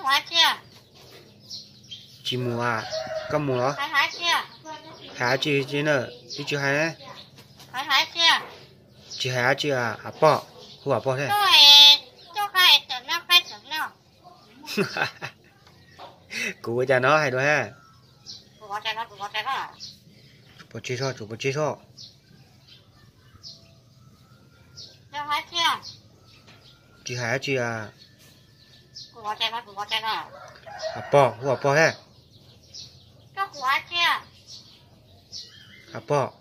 花姐，chị mù à có mù đó 海海姐， hả chị nữa chị hay đấy 海海姐， chị hả chị à à bọ hùa bọ thế 就开始了，开始了。 cụ cho nó hay đó ha 我在那，我在那。 chụp bò chi so 小海姐， chị hả chị à 我在那，我在那。 à bọ hùa bọ thế 小花姐， à bọ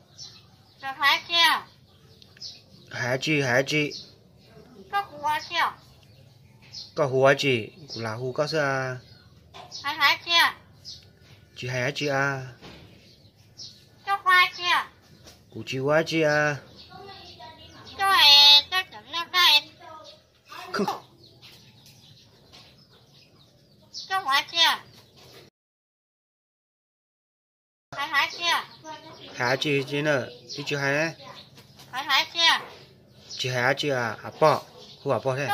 小海姐， hả chị 小花姐， có hùa chị cụ là hù có sao 海海姐， chị hả chị à 小花姐， cụ chị quá chị à 这怎么在？ không 小花姐，海海姐， hả chị nữa chị hay đấy 海海姐， chị hả chị à à bọ hùa bọ thế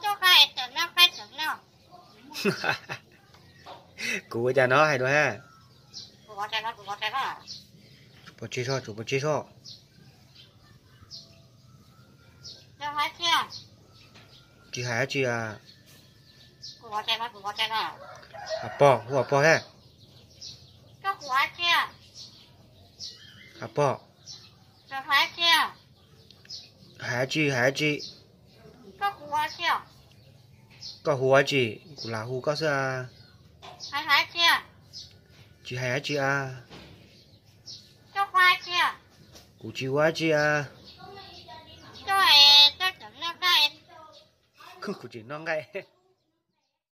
就开始了，开始了。 cụ cho nó hay đó ha 我在那，我在那。 chụp bò chi so 小花姐， chị hả chị à 我在那，我在那。 à bọ hùa bọ thế 小花姐， à bọ 小花姐， hả chị 小花姐， có hùa chị cụ là hù có sao 海海姐， chị hả chị à 小花姐， cụ chị quá chị à 这怎么在？ không cụ chị non ngay